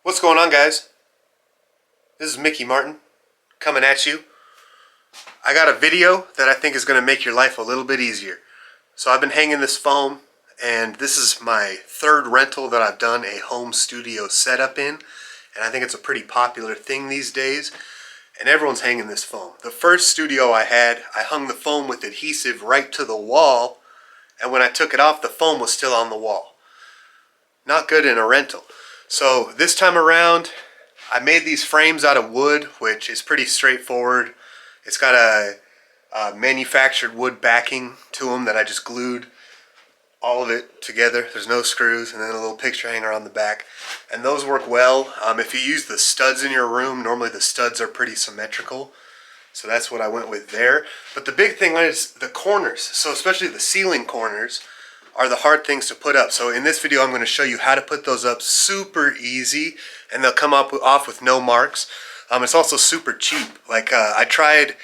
What's going on, guys? This is Mickey Martin coming at you. I got a video that I think is going to make your life a little bit easier. So I've been hanging this foam, and this is my third rental that I've done a home studio setup in, and I think it's a pretty popular thing these days, and everyone's hanging this foam. The first studio I had, I hung the foam with adhesive right to the wall, and when I took it off, the foam was still on the wall. Not good in a rental. So this time around, I made these frames out of wood, which is pretty straightforward. It's got a manufactured wood backing to them that I just glued all of it together. There's no screws, and then a little picture hanger on the back. And those work well. If you use the studs in your room, normally the studs are pretty symmetrical. So that's what I went with there. But the big thing is the corners. So especially the ceiling corners are the hard things to put up. So in this video, I'm going to show you how to put those up super easy, and they'll come off with no marks. It's also super cheap. Like I tried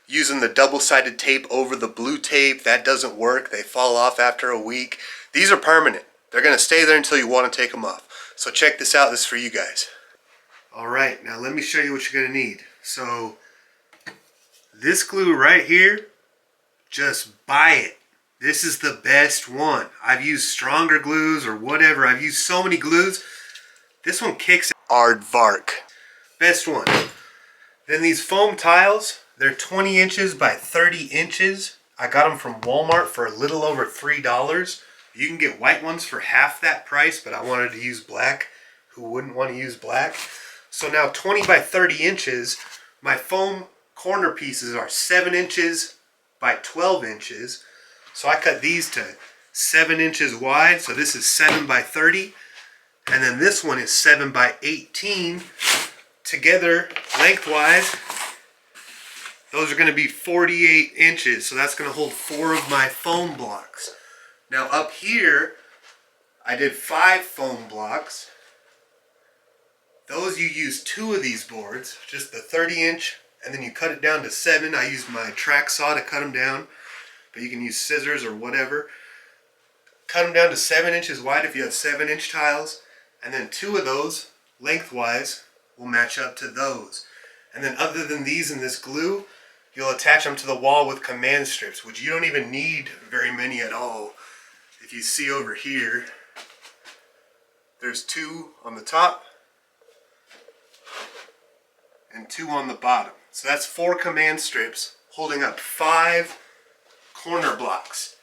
using the double-sided tape over the blue tape. That doesn't work. They fall off after a week. These are permanent. They're going to stay there until you want to take them off. So check this out. This is for you guys. All right, now let me show you what you're going to need. So this glue right here, just buy it. This is the best one. I've used stronger glues or whatever. I've used so many glues. This one kicks Aardvark. Best one. Then these foam tiles, they're 20 inches by 30 inches. I got them from Walmart for a little over $3. You can get white ones for half that price, but I wanted to use black. Who wouldn't want to use black? So now 20 by 30 inches, my foam corner pieces are 7 inches by 12 inches. So I cut these to 7 inches wide. So this is 7 by 30. And then this one is 7 by 18. Together, lengthwise, those are going to be 48 inches. So that's going to hold 4 of my foam blocks. Now up here, I did 5 foam blocks. Those you use 2 of these boards, just the 30-inch, and then you cut it down to 7. I used my track saw to cut them down. But you can use scissors or whatever. Cut them down to 7 inches wide if you have 7-inch tiles. And then 2 of those, lengthwise, will match up to those. And then other than these and this glue, you'll attach them to the wall with command strips, which you don't even need very many at all. If you see over here, there's 2 on the top and 2 on the bottom. So that's 4 command strips holding up 5 corner blocks.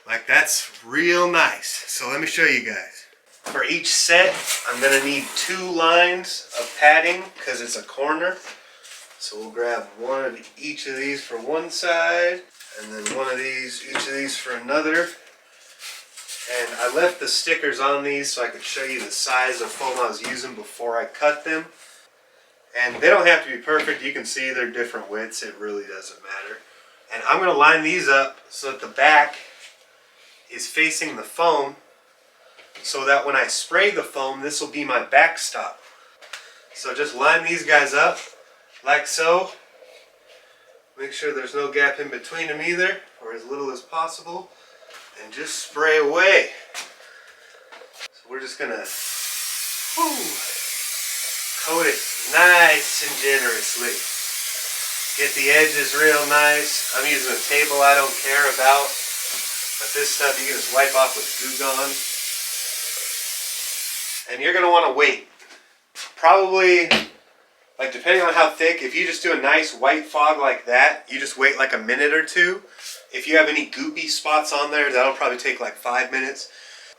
Like, that's real nice. So let me show you guys. For each set, I'm going to need 2 lines of padding because it's a corner. So we'll grab one of each of these for one side, and then one of these, each of these for another. And I left the stickers on these so I could show you the size of foam I was using before I cut them. And they don't have to be perfect. You can see they're different widths. It really doesn't matter. And I'm going to line these up so that the back is facing the foam, so that when I spray the foam, this will be my backstop. So just line these guys up like so. Make sure there's no gap in between them either, or as little as possible. And just spray away. So we're just going to coat it nice and generously. Get the edges real nice. I'm using a table I don't care about. But this stuff you can just wipe off with Goo Gone. And you're going to want to wait. Probably, like, depending on how thick, if you just do a nice white fog like that, you just wait like a minute or 2. If you have any goopy spots on there, that'll probably take like 5 minutes.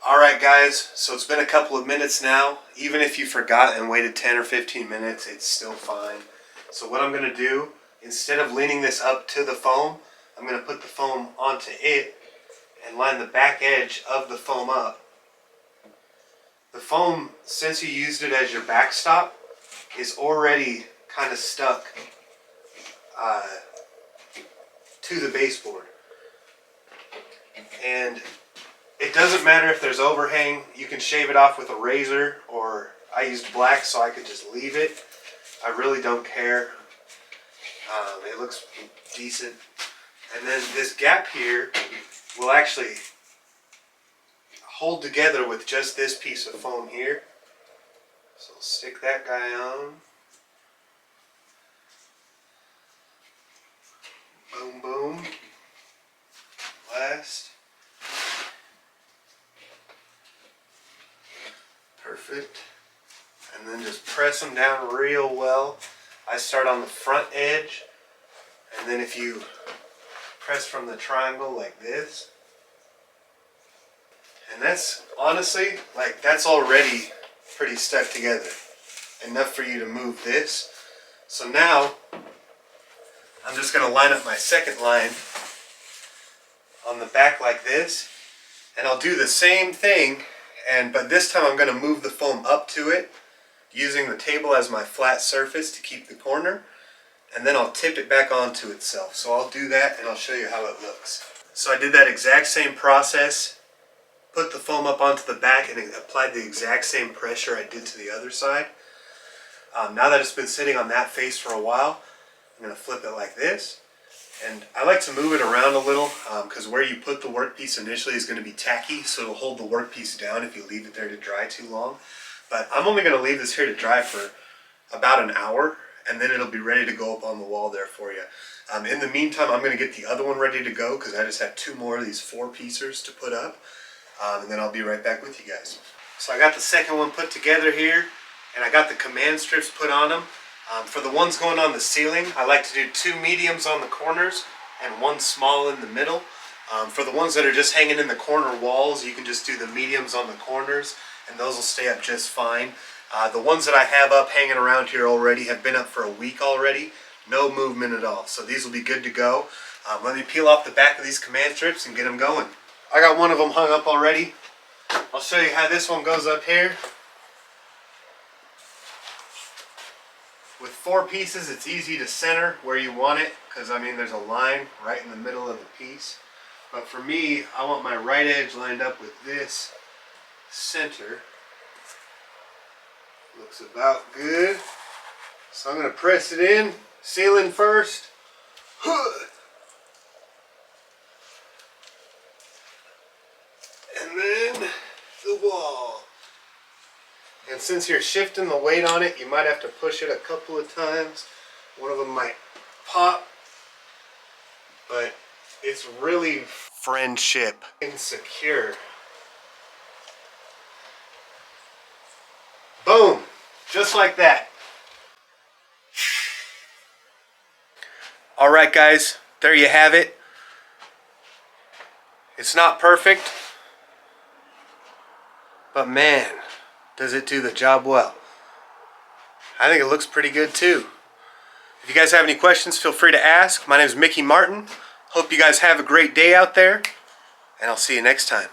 Alright guys, so it's been a couple of minutes now. Even if you forgot and waited 10 or 15 minutes, it's still fine. So what I'm going to do, instead of leaning this up to the foam, I'm going to put the foam onto it and line the back edge of the foam up. The foam, since you used it as your backstop, is already kind of stuck to the baseboard. And it doesn't matter if there's overhang. You can shave it off with a razor, or I used black so I could just leave it. I really don't care. It looks decent. And then this gap here will actually hold together with just this piece of foam here. So we'll stick that guy on. Boom, boom. Last. Perfect. And then just press them down real well. I start on the front edge, and then if you press from the triangle like this, and that's honestly, like, that's already pretty stuck together. Enough for you to move this. So now, I'm just going to line up my second line on the back like this, and I'll do the same thing, but this time I'm going to move the foam up to it, using the table as my flat surface to keep the corner, and then I'll tip it back onto itself. So I'll do that and I'll show you how it looks. So I did that exact same process, put the foam up onto the back and applied the exact same pressure I did to the other side. Now that it's been sitting on that face for a while, I'm going to flip it like this. And I like to move it around a little because where you put the workpiece initially is going to be tacky, so it'll hold the workpiece down if you leave it there to dry too long. But I'm only going to leave this here to dry for about an hour, and then it'll be ready to go up on the wall there for you. In the meantime, I'm going to get the other one ready to go because I just have 2 more of these 4-piecers to put up, and then I'll be right back with you guys. So I got the second one put together here, and I got the command strips put on them. For the ones going on the ceiling, I like to do 2 mediums on the corners and 1 small in the middle. For the ones that are just hanging in the corner walls, you can just do the mediums on the corners, and those will stay up just fine. The ones that I have up hanging around here already have been up for a week already. No movement at all. So these will be good to go. Let me peel off the back of these command strips and get them going. I got one of them hung up already. I'll show you how this one goes up here. With 4 pieces, it's easy to center where you want it because, I mean, there's a line right in the middle of the piece. But for me, I want my right edge lined up with this center. Looks about good. So I'm going to press it in, ceiling first. And then the wall. And since you're shifting the weight on it, you might have to push it a couple of times. One of them might pop. But it's really friendship insecure. Boom! Just like that. Alright guys, there you have it. It's not perfect, but man, does it do the job well. I think it looks pretty good too. If you guys have any questions, feel free to ask. My name is Mickey Martin. Hope you guys have a great day out there, and I'll see you next time.